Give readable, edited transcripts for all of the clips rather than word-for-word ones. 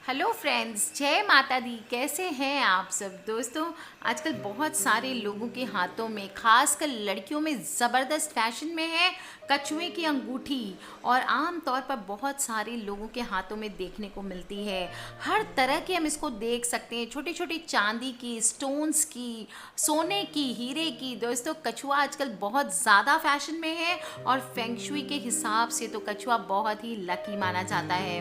Hello friends, जय माता दी। कैसे हैं आप सब दोस्तों। आजकल बहुत सारे लोगों के हाथों में, खासकर लड़कियों में ज़बरदस्त फैशन में है कछुए की अंगूठी। और आम तौर पर बहुत सारे लोगों के हाथों में देखने को मिलती है। हर तरह के हम इसको देख सकते हैं, छोटी छोटी चांदी की, स्टोन्स की, सोने की, हीरे की। दोस्तों, कछुआ आजकल बहुत ज़्यादा फैशन में है और फेंगशुई के हिसाब से तो कछुआ बहुत ही लकी माना जाता है।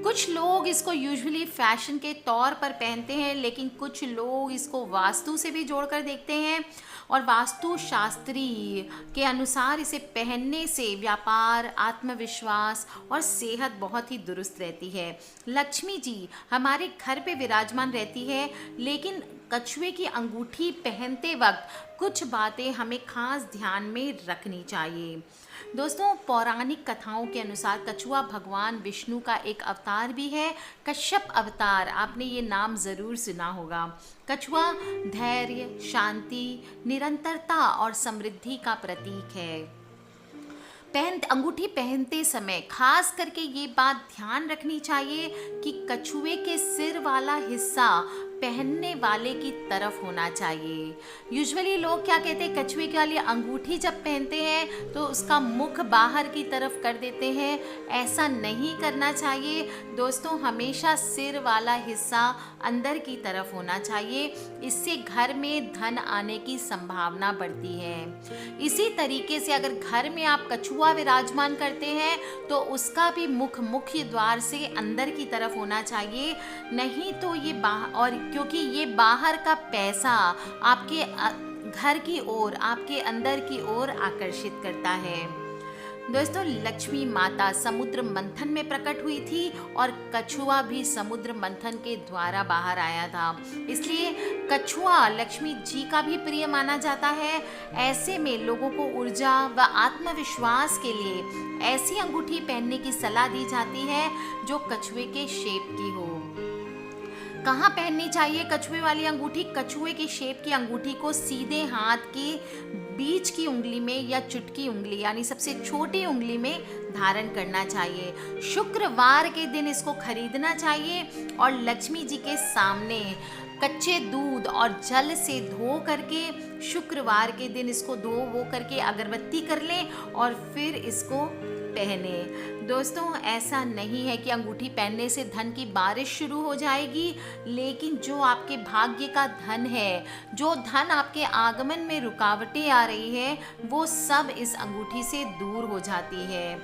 कुछ लोग इसको यूजुअली फैशन के तौर पर पहनते हैं, लेकिन कुछ लोग इसको वास्तु से भी जोड़कर देखते हैं। और वास्तु शास्त्री के अनुसार इसे पहनने से व्यापार, आत्मविश्वास और सेहत बहुत ही दुरुस्त रहती है। लक्ष्मी जी हमारे घर पे विराजमान रहती है, लेकिन कछुए की अंगूठी पहनते वक्त कुछ बातें हमें खास ध्यान में रखनी चाहिए। दोस्तों, पौराणिक कथाओं के अनुसार कछुआ भगवान विष्णु का एक अवतार भी है। कश्यप अवतार, आपने ये नाम ज़रूर सुना होगा। कछुआ धैर्य, शांति, निरंतरता और समृद्धि का प्रतीक है। अंगूठी पहनते समय खास करके ये बात ध्यान रखनी चाहिए कि कछुए के सिर वाला हिस्सा पहनने वाले की तरफ होना चाहिए। यूजुअली लोग क्या कहते हैं, कछुए के वाली अंगूठी जब पहनते हैं तो उसका मुख बाहर की तरफ कर देते हैं। ऐसा नहीं करना चाहिए दोस्तों, हमेशा सिर वाला हिस्सा अंदर की तरफ होना चाहिए। इससे घर में धन आने की संभावना बढ़ती है। इसी तरीके से अगर घर में आप कछुआ विराजमान करते हैं तो उसका भी मुख मुख्य द्वार से अंदर की तरफ होना चाहिए। नहीं तो ये क्योंकि ये बाहर का पैसा आपके घर की ओर, आपके अंदर की ओर आकर्षित करता है। दोस्तों, लक्ष्मी माता समुद्र मंथन में प्रकट हुई थी और कछुआ भी समुद्र मंथन के द्वारा बाहर आया था। इसलिए कछुआ लक्ष्मी जी का भी प्रिय माना जाता है। ऐसे में लोगों को ऊर्जा व आत्मविश्वास के लिए ऐसी अंगूठी पहनने की सलाह दी जाती है जो कछुए के शेप की हो। कहाँ पहननी चाहिए कछुए वाली अंगूठी? कछुए की शेप की अंगूठी को सीधे हाथ की बीच की उंगली में या चुटकी उंगली यानी सबसे छोटी उंगली में धारण करना चाहिए। शुक्रवार के दिन इसको खरीदना चाहिए और लक्ष्मी जी के सामने कच्चे दूध और जल से धो करके, शुक्रवार के दिन इसको धो करके अगरबत्ती कर लें और फिर इसको पहने। दोस्तों, ऐसा नहीं है कि अंगूठी पहनने से धन की बारिश शुरू हो जाएगी, लेकिन जो आपके भाग्य का धन है, जो धन आपके आगमन में रुकावटें आ रही है, वो सब इस अंगूठी से दूर हो जाती है।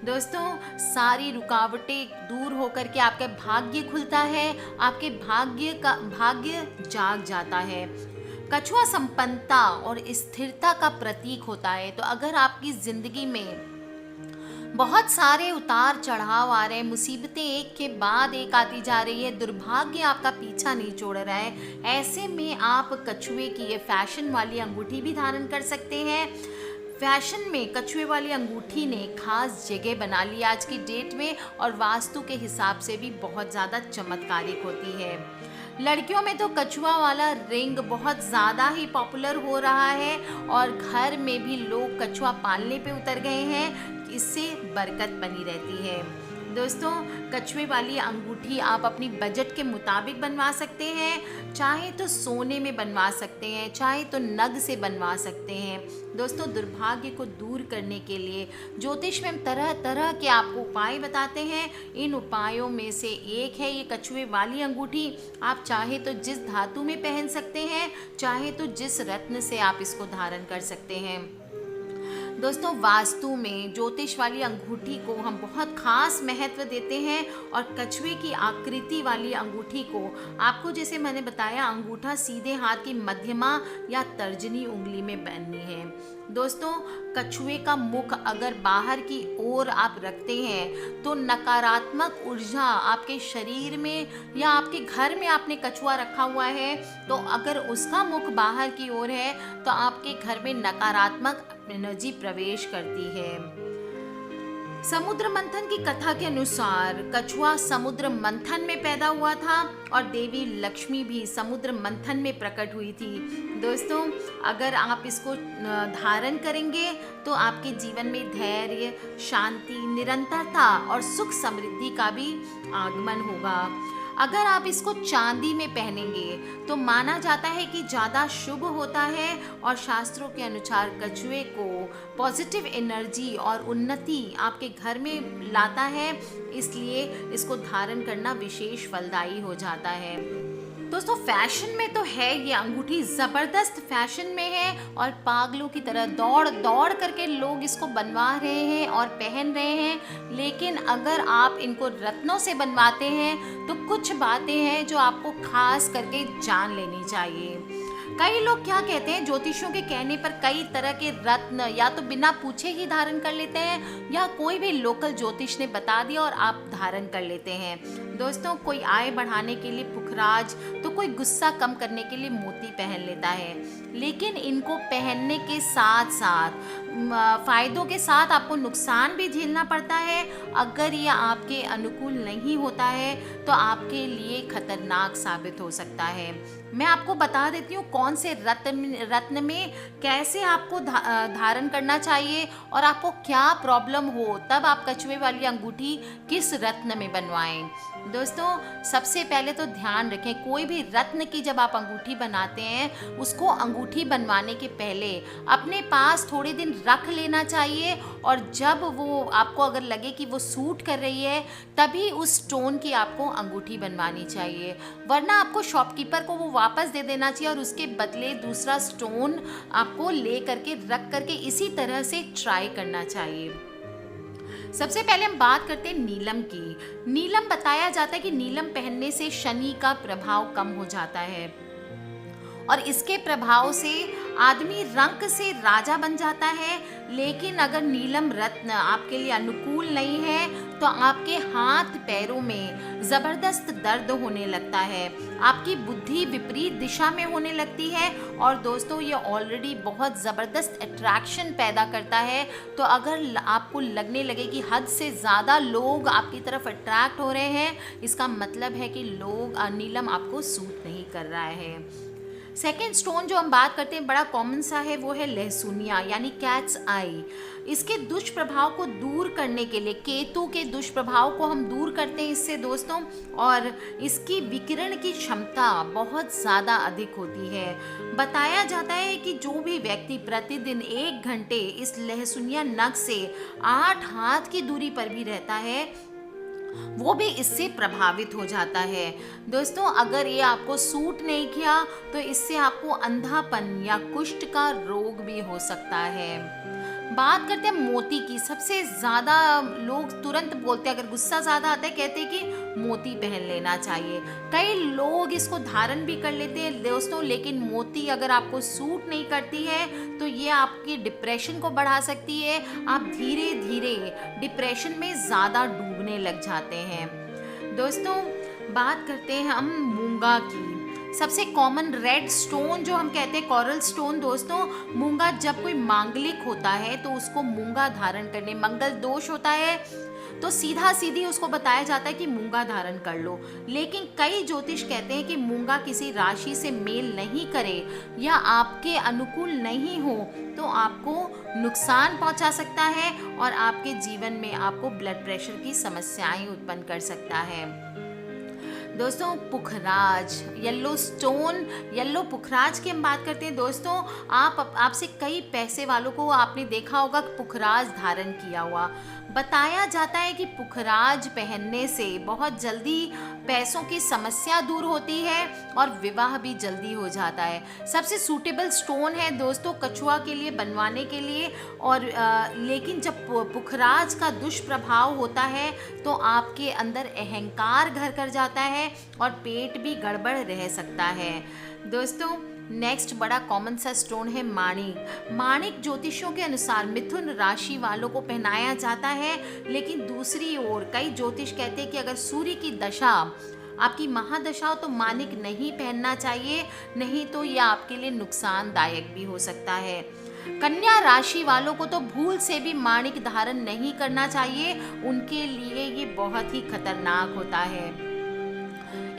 दोस्तों, सारी रुकावटें दूर होकर के आपका भाग्य खुलता है, आपके भाग्य जाग जाता है। कछुआ संपन्नता और स्थिरता का प्रतीक होता है। तो अगर आपकी जिंदगी में बहुत सारे उतार चढ़ाव आ रहे हैं, मुसीबतें एक के बाद एक आती जा रही है, दुर्भाग्य आपका पीछा नहीं छोड़ रहा है, ऐसे में आप कछुए की ये फैशन वाली अंगूठी भी धारण कर सकते हैं। फैशन में कछुए वाली अंगूठी ने खास जगह बना ली आज की डेट में और वास्तु के हिसाब से भी बहुत ज़्यादा चमत्कारिक होती है। लड़कियों में तो कछुआ वाला रिंग बहुत ज़्यादा ही पॉपुलर हो रहा है और घर में भी लोग कछुआ पालने पे उतर गए हैं। इससे बरकत बनी रहती है। दोस्तों, कछुए वाली अंगूठी आप अपनी बजट के मुताबिक बनवा सकते हैं। चाहे तो सोने में बनवा सकते हैं, चाहे तो नग से बनवा सकते हैं। दोस्तों, दुर्भाग्य को दूर करने के लिए ज्योतिष में हम तरह तरह के आपको उपाय बताते हैं। इन उपायों में से एक है ये कछुए वाली अंगूठी। आप चाहे तो जिस धातु में पहन सकते हैं, चाहे तो जिस रत्न से आप इसको धारण कर सकते हैं। दोस्तों, वास्तु में ज्योतिष वाली अंगूठी को हम बहुत खास महत्व देते हैं और कछुए की आकृति वाली अंगूठी को आपको, जैसे मैंने बताया, अंगूठा सीधे हाथ की मध्यमा या तर्जनी उंगली में पहननी है। दोस्तों, कछुए का मुख अगर बाहर की ओर आप रखते हैं तो नकारात्मक ऊर्जा आपके शरीर में या आपके घर में आपने कछुआ रखा हुआ है तो अगर उसका मुख बाहर की ओर है तो आपके घर में नकारात्मक एनर्जी प्रवेश करती है। समुद्र मंथन की कथा के अनुसार कछुआ समुद्र मंथन में पैदा हुआ था और देवी लक्ष्मी भी समुद्र मंथन में प्रकट हुई थी। दोस्तों, अगर आप इसको धारण करेंगे तो आपके जीवन में धैर्य, शांति, निरंतरता और सुख समृद्धि का भी आगमन होगा। अगर आप इसको चांदी में पहनेंगे तो माना जाता है कि ज़्यादा शुभ होता है और शास्त्रों के अनुसार कछुए को पॉजिटिव एनर्जी और उन्नति आपके घर में लाता है, इसलिए इसको धारण करना विशेष फलदायी हो जाता है। दोस्तों फैशन में तो है, ये अंगूठी ज़बरदस्त फैशन में है और पागलों की तरह दौड़ दौड़ करके लोग इसको बनवा रहे हैं और पहन रहे हैं। लेकिन अगर आप इनको रत्नों से बनवाते हैं तो कुछ बातें हैं जो आपको खास करके जान लेनी चाहिए। कई लोग क्या कहते हैं, ज्योतिषियों के कहने पर कई तरह के रत्न या तो बिना पूछे ही धारण कर लेते हैं या कोई भी लोकल ज्योतिष ने बता दिया और आप धारण कर लेते हैं। दोस्तों कोई आय बढ़ाने के लिए पुखराज तो कोई गुस्सा कम करने के लिए मोती पहन लेता है, लेकिन इनको पहनने के साथ साथ फायदों के साथ आपको नुकसान भी झेलना पड़ता है। अगर ये आपके अनुकूल नहीं होता है तो आपके लिए खतरनाक साबित हो सकता है। मैं आपको बता देती हूँ कौन से रत्न में कैसे आपको धारण करना चाहिए और आपको क्या प्रॉब्लम हो तब आप कछुए वाली अंगूठी किस रत्न में बनवाएं। दोस्तों सबसे पहले तो ध्यान रखें, कोई भी रत्न की जब आप अंगूठी बनाते हैं उसको अंगूठी बनवाने के पहले अपने पास थोड़े दिन रख लेना चाहिए और जब वो आपको अगर लगे कि वो सूट कर रही है तभी उस स्टोन की आपको अंगूठी बनवानी चाहिए, वरना आपको शॉपकीपर को वो वापस दे देना चाहिए और उसके बदले दूसरा स्टोन आपको ले करके रख करके इसी तरह से ट्राई करना चाहिए। सबसे पहले हम बात करते हैं नीलम की। नीलम बताया जाता है कि नीलम पहनने से शनि का प्रभाव कम हो जाता है और इसके प्रभाव से आदमी रंक से राजा बन जाता है। लेकिन अगर नीलम रत्न आपके लिए अनुकूल नहीं है तो आपके हाथ पैरों में ज़बरदस्त दर्द होने लगता है, आपकी बुद्धि विपरीत दिशा में होने लगती है और दोस्तों ये ऑलरेडी बहुत ज़बरदस्त अट्रैक्शन पैदा करता है। तो अगर आपको लगने लगे कि हद से ज़्यादा लोग आपकी तरफ अट्रैक्ट हो रहे हैं, इसका मतलब है कि नीलम आपको सूट नहीं कर रहा है। सेकेंड स्टोन जो हम बात करते हैं बड़ा कॉमन सा है, वो है लहसुनिया यानी कैट्स आई। इसके दुष्प्रभाव को दूर करने के लिए केतु के दुष्प्रभाव को हम दूर करते हैं इससे दोस्तों, और इसकी विकिरण की क्षमता बहुत ज़्यादा अधिक होती है। बताया जाता है कि जो भी व्यक्ति प्रतिदिन 1 घंटे इस लहसुनिया नग से 8 हाथ की दूरी पर भी रहता है वो भी इससे प्रभावित हो जाता है। दोस्तों अगर ये आपको सूट नहीं किया तो इससे आपको अंधापन या कुष्ठ का रोग भी हो सकता है। बात करते हैं मोती की। सबसे ज़्यादा लोग तुरंत बोलते हैं, अगर गुस्सा ज़्यादा आता है कहते हैं कि मोती पहन लेना चाहिए। कई लोग इसको धारण भी कर लेते हैं दोस्तों, लेकिन मोती अगर आपको सूट नहीं करती है तो ये आपकी डिप्रेशन को बढ़ा सकती है। आप धीरे धीरे डिप्रेशन में ज़्यादा डूबने लग जाते हैं। दोस्तों बात करते हैं हम मूंगा की। सबसे कॉमन रेड स्टोन जो हम कहते हैं कोरल स्टोन दोस्तों, मूंगा जब कोई मांगलिक होता है तो उसको मूंगा धारण करने, मंगल दोष होता है तो सीधा सीधी उसको बताया जाता है कि मूंगा धारण कर लो। लेकिन कई ज्योतिष कहते हैं कि मूंगा किसी राशि से मेल नहीं करे या आपके अनुकूल नहीं हो तो आपको नुकसान पहुंचा सकता है और आपके जीवन में आपको ब्लड प्रेशर की समस्याएं उत्पन्न कर सकता है। दोस्तों पुखराज येलो स्टोन, येलो पुखराज की हम बात करते हैं दोस्तों। आपसे कई पैसे वालों को आपने देखा होगा पुखराज धारण किया हुआ। बताया जाता है कि पुखराज पहनने से बहुत जल्दी पैसों की समस्या दूर होती है और विवाह भी जल्दी हो जाता है। सबसे सूटेबल स्टोन है दोस्तों कछुआ के लिए बनवाने के लिए, और लेकिन जब पुखराज का दुष्प्रभाव होता है तो आपके अंदर अहंकार घर कर जाता है और पेट भी गड़बड़ रह सकता है। दोस्तों नेक्स्ट बड़ा कॉमन सा स्टोन है माणिक। माणिक ज्योतिषियों के अनुसार मिथुन राशि वालों को पहनाया जाता है, लेकिन दूसरी ओर कई ज्योतिष कहते हैं कि अगर सूर्य की दशा आपकी महादशा हो तो माणिक नहीं पहनना चाहिए, नहीं तो यह आपके लिए नुकसानदायक भी हो सकता है। कन्या राशि वालों को तो भूल से भी माणिक धारण नहीं करना चाहिए, उनके लिए ये बहुत ही खतरनाक होता है।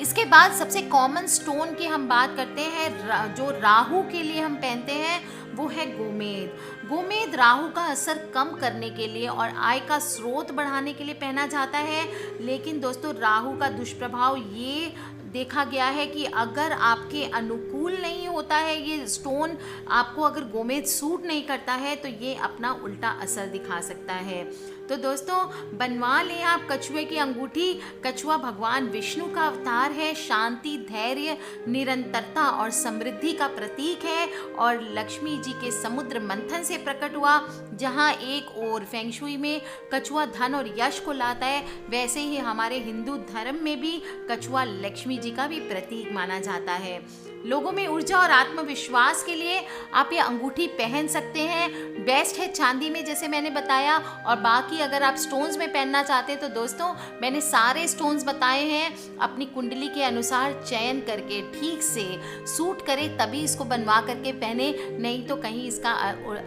इसके बाद सबसे कॉमन स्टोन की हम बात करते हैं, जो राहु के लिए हम पहनते हैं वो है गोमेद। गोमेद राहु का असर कम करने के लिए और आय का स्रोत बढ़ाने के लिए पहना जाता है। लेकिन दोस्तों राहु का दुष्प्रभाव ये देखा गया है कि अगर आपके अनुकूल नहीं होता है ये स्टोन, आपको अगर गोमेद सूट नहीं करता है तो ये अपना उल्टा असर दिखा सकता है। तो दोस्तों बनवा लें आप कछुए की अंगूठी। कछुआ भगवान विष्णु का अवतार है, शांति, धैर्य, निरंतरता और समृद्धि का प्रतीक है और लक्ष्मी जी के समुद्र मंथन से प्रकट हुआ। जहाँ एक ओर फेंगशुई में कछुआ धन और यश को लाता है, वैसे ही हमारे हिंदू धर्म में भी कछुआ लक्ष्मी जी का भी प्रतीक माना जाता है। लोगों में ऊर्जा और आत्मविश्वास के लिए आप ये अंगूठी पहन सकते हैं। बेस्ट है चांदी में जैसे मैंने बताया, और बाकी अगर आप स्टोन्स में पहनना चाहते हैं तो दोस्तों मैंने सारे स्टोन्स बताए हैं, अपनी कुंडली के अनुसार चयन करके ठीक से सूट करे तभी इसको बनवा करके पहने, नहीं तो कहीं इसका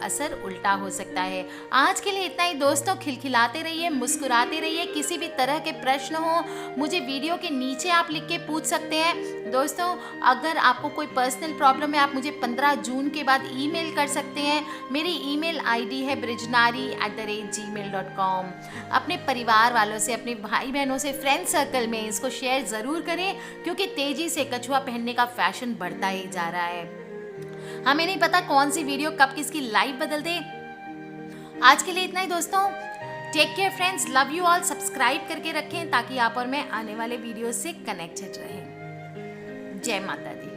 असर उल्टा हो सकता है। आज के लिए इतना ही दोस्तों, खिलखिलाते रहिए, मुस्कुराते रहिए। किसी भी तरह के प्रश्न हो मुझे वीडियो के नीचे आप लिख के पूछ सकते हैं। दोस्तों अगर आपको कोई पर्सनल प्रॉब्लम है आप मुझे 15 जून के बाद ईमेल कर सकते हैं। मेरी ईमेल आईडी है brijnari@gmail.com। अपने परिवार वालों से, अपने भाई बहनों से, फ्रेंड सर्कल में इसको शेयर ज़रूर करें, क्योंकि तेज़ी से कछुआ पहनने का फैशन बढ़ता ही जा रहा है। हमें नहीं पता कौन सी वीडियो कब किसकी लाइफ बदल दे। आज के लिए इतना ही दोस्तों, take care friends, love you all. Subscribe करके रखें ताकि आप और मैं आने वाले वीडियो से कनेक्टेड रहें। जय माता दी।